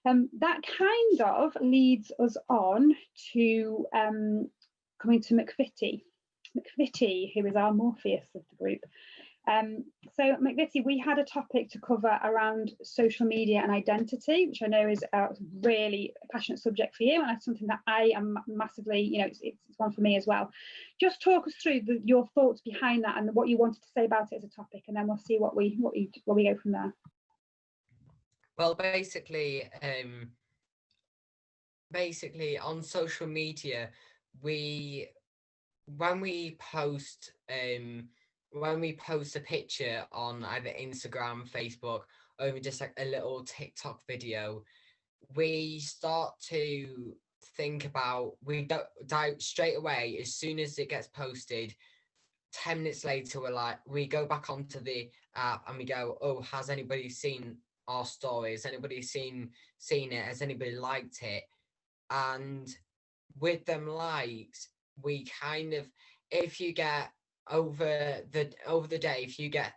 That kind of leads us on to coming to McVitie, who is our Morpheus of the group. So McVitie, we had a topic to cover around social media and identity, which I know is a really passionate subject for you, and it's something that I am massively, it's one for me as well. Just talk us through your thoughts behind that and what you wanted to say about it as a topic, and then we'll see what we go from there. Well, basically on social media, when we post a picture on either Instagram, Facebook, or even just like a little TikTok video, we start to think about, we don't straight away, as soon as it gets posted, 10 minutes later, we go back onto the app and we go, oh, has anybody seen our story? Has anybody seen it? Has anybody liked it? And with them likes, we kind of, if you get over the day, if you get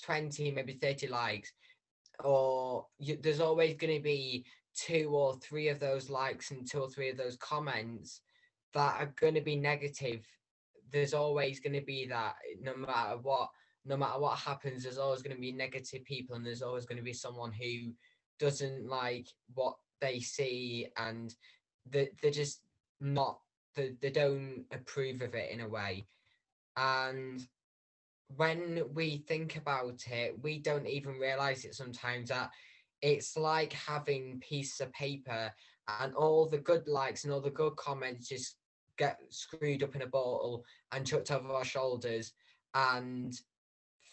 20, maybe 30 likes, there's always going to be 2 or 3 of those likes and 2 or 3 of those comments that are going to be negative. There's always going to be that, no matter what happens, there's always going to be negative people, and there's always going to be someone who doesn't like what they see, and they're just not, they don't approve of it in a way. And when we think about it, we don't even realize it sometimes, that it's like having pieces of paper and all the good likes and all the good comments just get screwed up in a bottle and chucked over our shoulders, and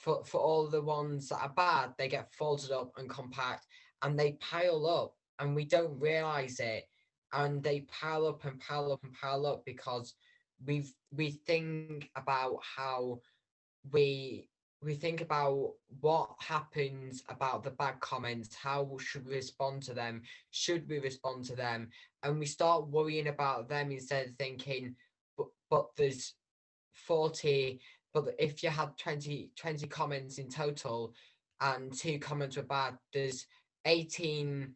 for all the ones that are bad, they get folded up and compact, and they pile up, and we don't realize it, and they pile up and pile up and pile up because we think about how we think about what happens about the bad comments. How should we respond to them? Should we respond to them? And we start worrying about them instead of thinking, but there's 40, but if you had 20 comments in total and 2 comments were bad, there's 18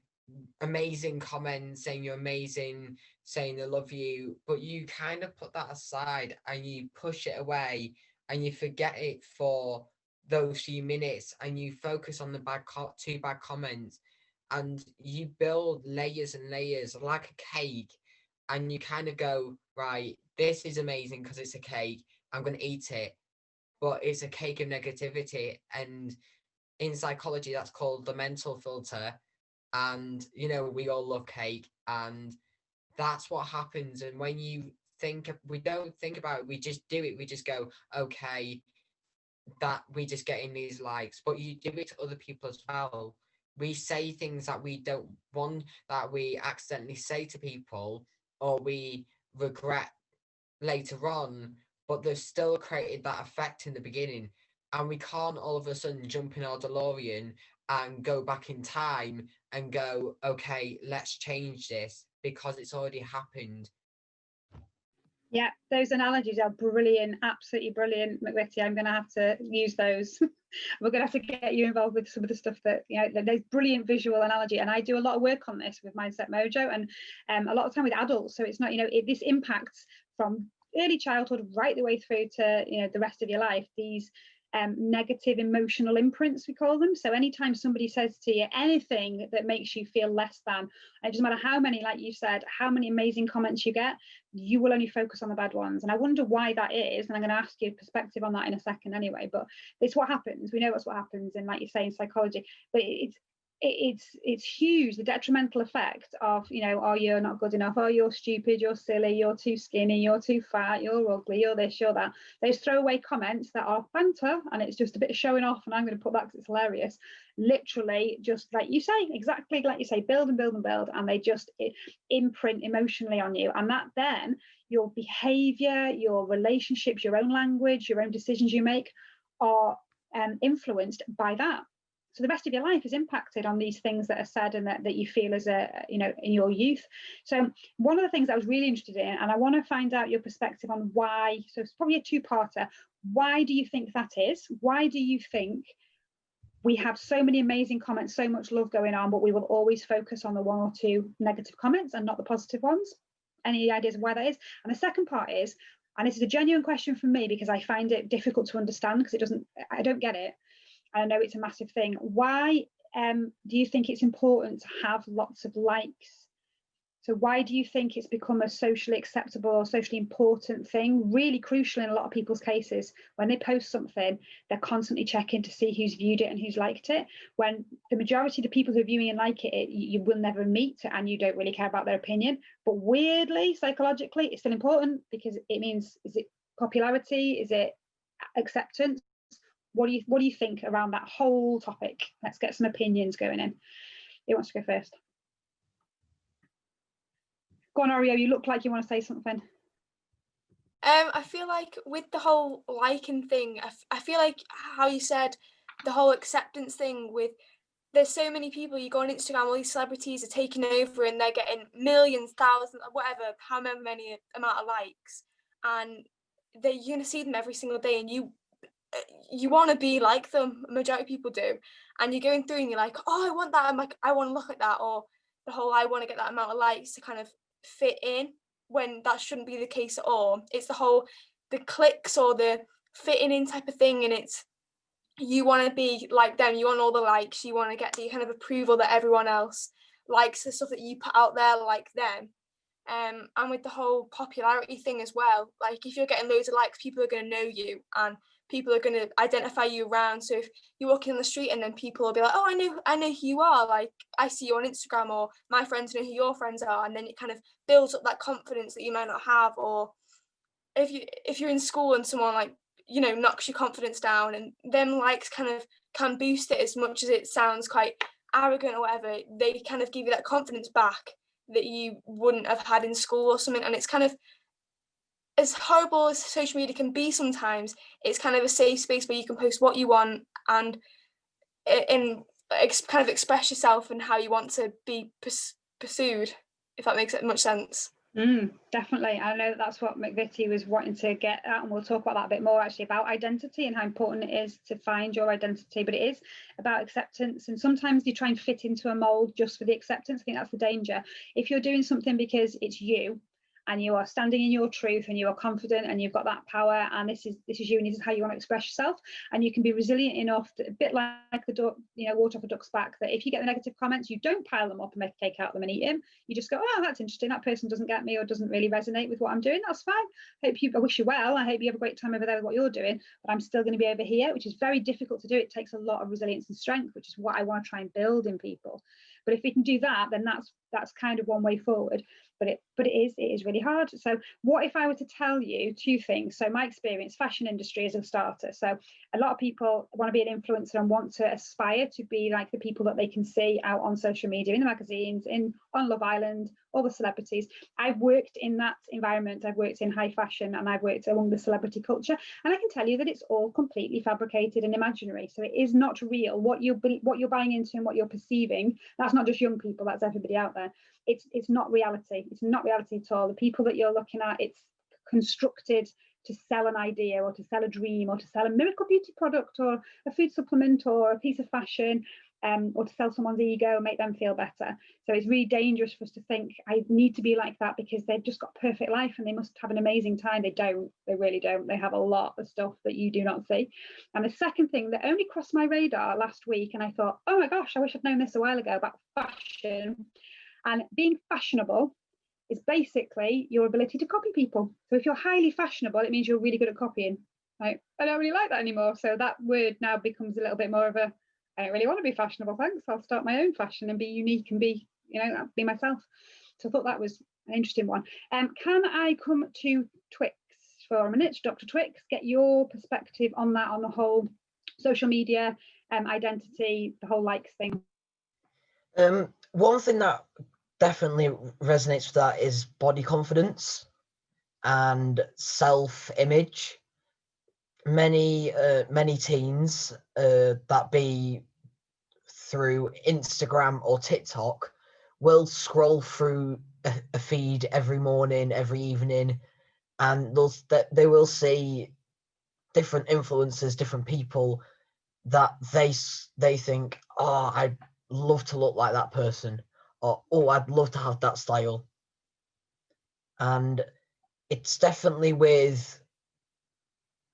amazing comments saying you're amazing, saying they love you, but you kind of put that aside and you push it away and you forget it for those few minutes, and you focus on the 2 bad comments, and you build layers and layers like a cake, and you kind of go, right, this is amazing because it's a cake, I'm going to eat it, but it's a cake of negativity. And in psychology, that's called the mental filter. And, we all love cake, and that's what happens. And when you think, we don't think about it, we just do it. We just go, okay, that we just get in these likes, but you do it to other people as well. We say things that we don't want, that we accidentally say to people, or we regret later on, but they've still created that effect in the beginning. And we can't all of a sudden jump in our DeLorean and go back in time and go, okay, let's change this, because it's already happened. Yeah, those analogies are brilliant, absolutely brilliant, McVitie. I'm going to have to use those. We're going to have to get you involved with some of the stuff that, there's brilliant visual analogy. And I do a lot of work on this with Mindset Mojo, and a lot of time with adults. So it's not, this impacts from early childhood right the way through to, the rest of your life, these negative emotional imprints, we call them. So anytime somebody says to you anything that makes you feel less than, it doesn't matter how many, like you said, how many amazing comments you get, you will only focus on the bad ones. And I wonder why that is, and I'm going to ask you a perspective on that in a second anyway, but it's what happens. We know that's what happens in, like you say, in psychology, but it's huge, the detrimental effect of, oh, you're not good enough, oh, you're stupid, you're silly, you're too skinny, you're too fat, you're ugly, you're this, you're that. Those throwaway comments that are banter, and it's just a bit of showing off, and I'm going to put that because it's hilarious, literally, just like you say, exactly like you say, build and build and build, and they just imprint emotionally on you. And that then, your behavior, your relationships, your own language, your own decisions you make are influenced by that. So the rest of your life is impacted on these things that are said and that you feel as in your youth. So one of the things I was really interested in, and I want to find out your perspective on why, so it's probably a 2-parter. Why do you think that is? Why do you think we have so many amazing comments, so much love going on, but we will always focus on the 1 or 2 negative comments and not the positive ones. Any ideas of why that is? And the second part is, and this is a genuine question from me because I find it difficult to understand because I don't get it. I know it's a massive thing. Why do you think it's important to have lots of likes? So why do you think it's become a socially acceptable or socially important thing? Really crucial in a lot of people's cases. When they post something, they're constantly checking to see who's viewed it and who's liked it. When the majority of the people who are viewing and like it, you will never meet and you don't really care about their opinion. But weirdly, psychologically, it's still important because it means, is it popularity? Is it acceptance? What do you think around that whole topic? Let's get some opinions going in. Who wants to go first? Go on, Oreo, you look like you want to say something. I feel like with the whole liking thing, I feel like how you said the whole acceptance thing with, there's so many people, you go on Instagram, all these celebrities are taking over and they're getting millions, thousands, whatever, however many amount of likes. And you're going to see them every single day and you want to be like them. Majority of people do. And you're going through and you're like, oh, I want that. I'm like, I want to look like that. Or the whole, I want to get that amount of likes to kind of fit in, when that shouldn't be the case at all. It's the clicks or the fitting in type of thing, and it's, you want to be like them, you want all the likes, you want to get the kind of approval that everyone else likes the stuff that you put out there like them. And with the whole popularity thing as well, like if you're getting loads of likes, people are going to know you and people are going to identify you around. So if you're walking on the street and then people will be like, oh, I know who you are, like I see you on Instagram, or my friends know who your friends are, and then it kind of builds up that confidence that you might not have. Or if you're in school and someone like, you know, knocks your confidence down, and them likes kind of can boost it, as much as it sounds quite arrogant or whatever, they kind of give you that confidence back that you wouldn't have had in school or something. And it's kind of, as horrible as social media can be sometimes, it's kind of a safe space where you can post what you want and kind of express yourself and how you want to be pursued, if that makes much sense. Definitely. I know that's what McVitie was wanting to get at, and we'll talk about that a bit more actually, about identity and how important it is to find your identity. But it is about acceptance, and sometimes you try and fit into a mold just for the acceptance. I think that's the danger. If you're doing something because it's you and you are standing in your truth and you are confident and you've got that power, and this is you and this is how you want to express yourself, and you can be resilient enough to, a bit like the duck, you know, water off a duck's back, that if you get the negative comments, you don't pile them up and make a cake out of them and eat them. You just go, oh, that's interesting, that person doesn't get me or doesn't really resonate with what I'm doing, that's fine. I wish you well, I hope you have a great time over there with what you're doing, but I'm still going to be over here, which is very difficult to do. It takes a lot of resilience and strength, which is what I want to try and build in people. But if we can do that, then that's kind of one way forward. But it is really hard. So what if I were to tell you 2 things? So my experience, fashion industry as a starter. So a lot of people want to be an influencer and want to aspire to be like the people that they can see out on social media, in the magazines, on Love Island, all the celebrities. I've worked in that environment. I've worked in high fashion and I've worked along the celebrity culture. And I can tell you that it's all completely fabricated and imaginary. So it is not real. What you're buying into and what you're perceiving, that's not just young people, that's everybody out there. It's not reality. It's not reality at all. The people that you're looking at, it's constructed to sell an idea or to sell a dream or to sell a miracle beauty product or a food supplement or a piece of fashion, or to sell someone's ego and make them feel better. So it's really dangerous for us to think I need to be like that because they've just got perfect life and they must have an amazing time. They don't. They really don't. They have a lot of stuff that you do not see. And the second thing that only crossed my radar last week, and I thought, oh my gosh, I wish I'd known this a while ago, about fashion. And being fashionable is basically your ability to copy people. So if you're highly fashionable, it means you're really good at copying. Like, I don't really like that anymore. So that word now becomes a little bit more of a, I don't really want to be fashionable, thanks. I'll start my own fashion and be unique and be, be myself. So I thought that was an interesting one. Can I come to Twix for a minute, Dr. Twix, get your perspective on that, on the whole social media, identity, the whole likes thing? One thing that definitely resonates with that is body confidence and self-image. Many teens that be through Instagram or TikTok will scroll through a feed every morning, every evening, and they will see different influencers, different people that they think, oh, I'd love to look like that person, or oh, I'd love to have that style. And it's definitely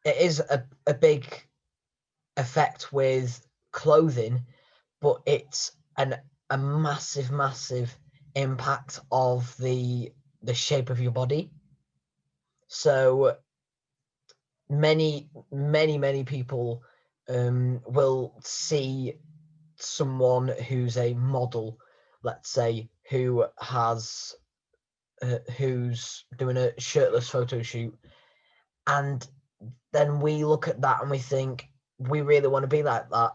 it is a big effect with clothing, but it's a massive impact of the shape of your body. So many people will see someone who's a model, let's say, who's doing a shirtless photo shoot, and then we look at that and we think we really want to be like that,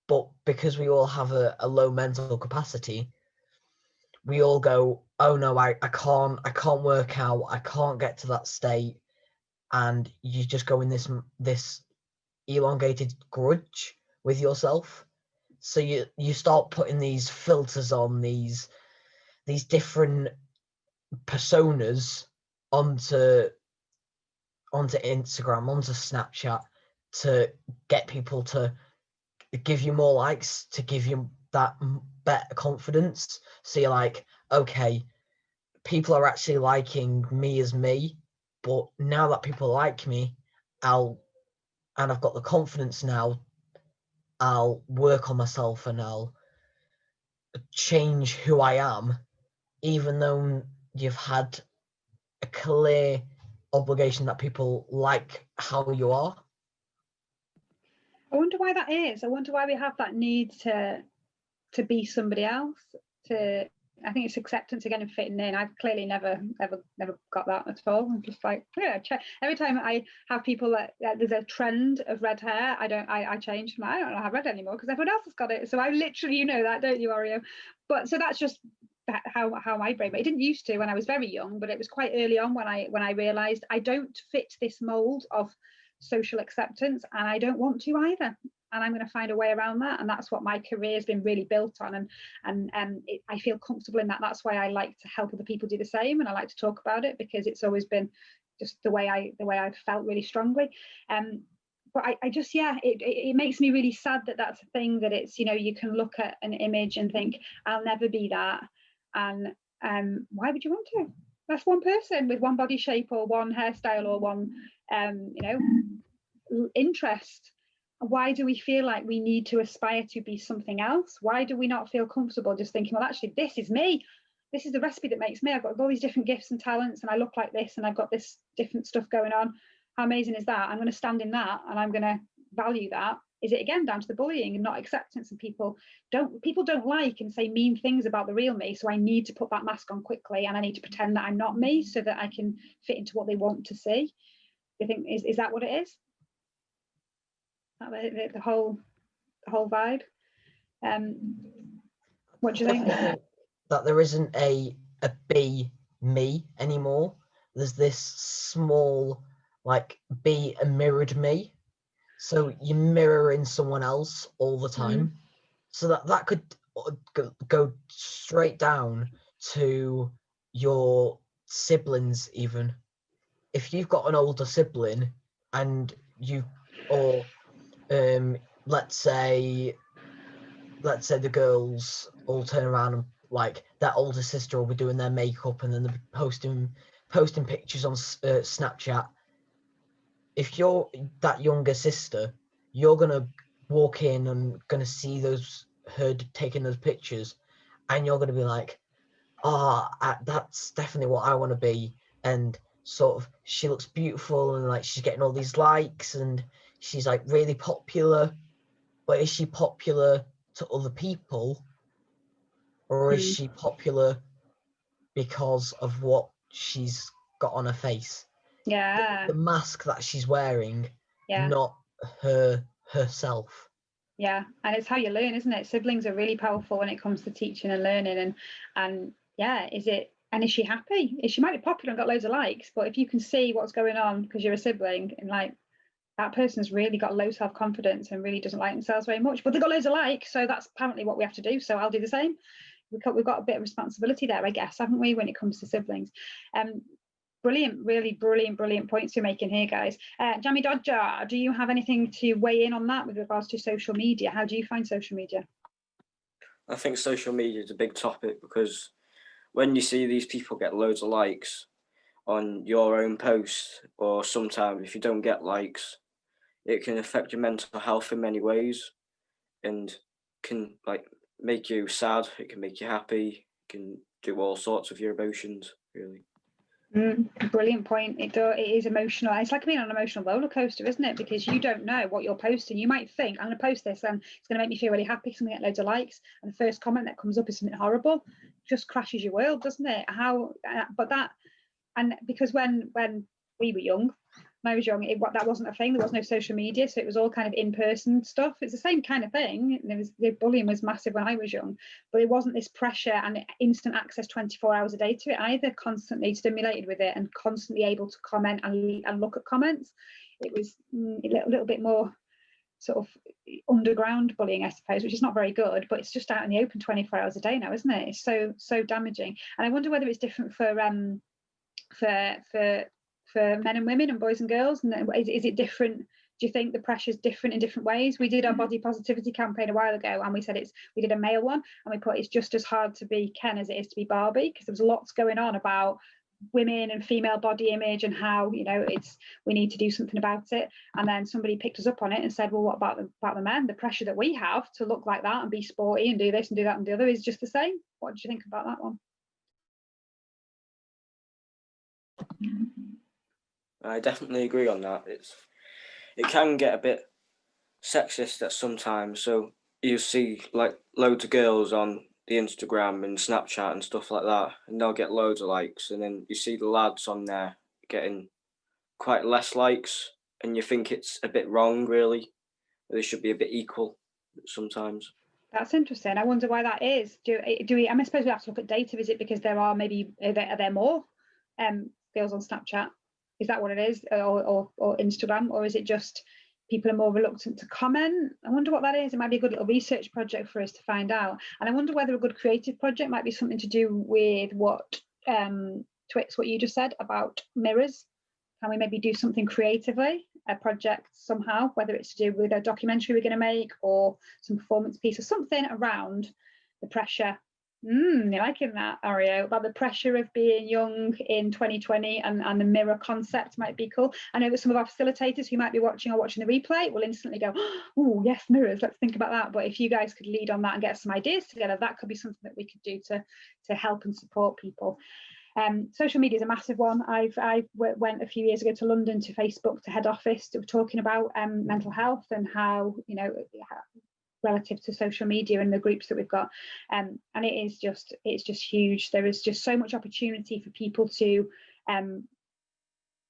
but because we all have a low mental capacity, we all go, oh no, I can't work out, I can't get to that state, and you just go in this elongated grudge with yourself. So you start putting these filters on, these different personas onto Instagram, onto Snapchat, to get people to give you more likes, to give you that better confidence. So you're like, okay, people are actually liking me as me, but now that people like me, I've got the confidence now, I'll work on myself and I'll change who I am, even though you've had a clear obligation that people like how you are. I wonder why that is. I wonder why we have that need to be somebody else. I think it's acceptance again and fitting in. I've clearly never got that at all. I'm just like, yeah. Every time I have people that there's a trend of red hair, I change. I don't have red anymore because everyone else has got it. So I literally, you know that, don't you, Oreo? But so that's just how my brain. But it didn't used to when I was very young. But it was quite early on when I realised I don't fit this mould of social acceptance, and I don't want to either. And I'm going to find a way around that, and that's what my career has been really built on. I feel comfortable in that. That's why I like to help other people do the same, and I like to talk about it because it's always been just the way I've felt really strongly. But I just, yeah, it makes me really sad that that's a thing, that it's, you know, you can look at an image and think, I'll never be that, and why would you want to? That's one person with one body shape or one hairstyle or one interest. Why do we feel like we need to aspire to be something else? Why do we not feel comfortable just thinking, well, actually, this is me. This is the recipe that makes me. I've got all these different gifts and talents, and I look like this, and I've got this different stuff going on. How amazing is that? I'm going to stand in that, and I'm going to value that. Is it again down to the bullying and not acceptance? And people don't like and say mean things about the real me, so I need to put that mask on quickly, and I need to pretend that I'm not me so that I can fit into what they want to see. Do you think is that what it is? The whole vibe. What do you think? That there isn't a be me anymore. There's this small, like, be a mirrored me. So you're mirroring someone else all the time. So that could go straight down to your siblings even. If you've got an older sibling and let's say the girls all turn around and, like, their older sister will be doing their makeup and then they'll be posting pictures on Snapchat. If you're that younger sister, you're gonna walk in and gonna see her taking those pictures, and you're gonna be like, that's definitely what I want to be. And sort of, she looks beautiful and, like, she's getting all these likes and she's, like, really popular. But is she popular to other people, or is she popular because of what she's got on her face? Yeah. The mask that she's wearing, yeah. Not herself. Yeah, and it's how you learn, isn't it? Siblings are really powerful when it comes to teaching and learning, and yeah, is she happy? She might be popular and got loads of likes, but if you can see what's going on because you're a sibling, and, like, that person's really got low self-confidence and really doesn't like themselves very much, but they've got loads of likes, so that's apparently what we have to do, so I'll do the same. We've got a bit of responsibility there, I guess, haven't we, when it comes to siblings? Brilliant, really brilliant points you're making here, guys. Jamie Dodger, do you have anything to weigh in on that with regards to social media? How do you find social media? I think social media is a big topic, because when you see these people get loads of likes on your own posts, or sometimes if you don't get likes, it can affect your mental health in many ways, and can like make you sad, it can make you happy, it can do all sorts of your emotions, really. Brilliant point. It is emotional. It's like being on an emotional roller coaster, isn't it? Because you don't know what you're posting. You might think, I'm going to post this and it's going to make me feel really happy because I'm going to get loads of likes, and the first comment that comes up is something horrible. It just crashes your world, doesn't it? And because when we were young, when I was young, that wasn't a thing. There was no social media, so it was all kind of in-person stuff. It's the same kind of thing. The bullying was massive when I was young, but it wasn't this pressure and instant access 24 hours a day to it either. Constantly stimulated with it and constantly able to comment and look at comments. It was a little bit more sort of underground bullying, I suppose, which is not very good, but it's just out in the open 24 hours a day now, isn't it? It's so damaging. And I wonder whether it's different for men and women and boys and girls, and is it different? Do you think the pressure is different in different ways? We did our body positivity campaign a while ago, and we said we did a male one, and we put it's just as hard to be Ken as it is to be Barbie, because there was lots going on about women and female body image and how we need to do something about it. And then somebody picked us up on it and said, well, what about the men? The pressure that we have to look like that and be sporty and do this and do that and the other is just the same. What do you think about that one? I definitely agree on that. It can get a bit sexist at sometimes. So you see like loads of girls on the Instagram and Snapchat and stuff like that, and they'll get loads of likes, and then you see the lads on there getting quite less likes, and you think it's a bit wrong, really. They should be a bit equal sometimes. That's interesting. I wonder why that is. Do we? I suppose we have to look at data. Is it because there are there more girls on Snapchat? Is that what it is, or Instagram, or is it just people are more reluctant to comment? I wonder what that is. It might be a good little research project for us to find out. And I wonder whether a good creative project might be something to do with what Twix, what you just said about mirrors. Can we maybe do something creatively, a project somehow, whether it's to do with a documentary we're going to make or some performance piece or something around the pressure. You're liking that, Ario, about the pressure of being young in 2020, and the mirror concept might be cool. I know that some of our facilitators who might be watching the replay will instantly go, oh yes, mirrors, let's think about that. But if you guys could lead on that and get some ideas together, that could be something that we could do to help and support people. Social media is a massive one. I went a few years ago to London to Facebook, to head office, to talking about mental health and how, relative to social media and the groups that we've got, and it's just huge. There is just so much opportunity for people to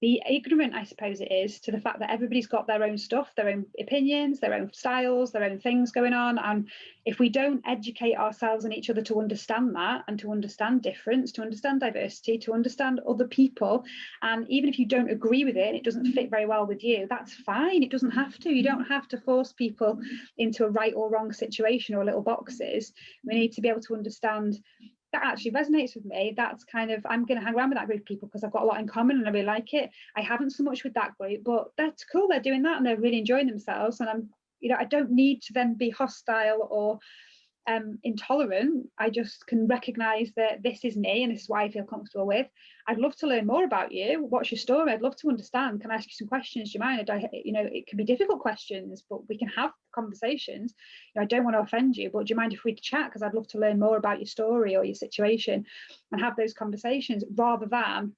be ignorant, I suppose it is, to the fact that everybody's got their own stuff, their own opinions, their own styles, their own things going on. And if we don't educate ourselves and each other to understand that, and to understand difference, to understand diversity, to understand other people, and even if you don't agree with it and it doesn't fit very well with you, that's fine. It doesn't have to. You don't have to force people into a right or wrong situation or little boxes. We need to be able to understand that actually resonates with me. That's kind of, I'm going to hang around with that group of people because I've got a lot in common and I really like it. I haven't so much with that group, but that's cool. They're doing that and they're really enjoying themselves. And I'm, I don't need to then be hostile or intolerant. I just can recognize that this is me and this is what I feel comfortable with. I'd love to learn more about you. What's your story? I'd love to understand. Can I ask you some questions? Do you mind? It can be difficult questions, but we can have conversations. I don't want to offend you, but do you mind if we chat? Because I'd love to learn more about your story or your situation and have those conversations, rather than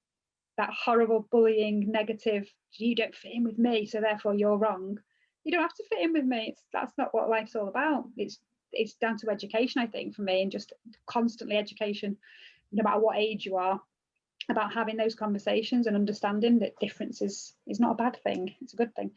that horrible bullying, negative, you don't fit in with me, so therefore you're wrong. You don't have to fit in with me. That's not what life's all about. It's down to education, I think, for me, and just constantly education, no matter what age you are, about having those conversations and understanding that difference is not a bad thing. It's a good thing.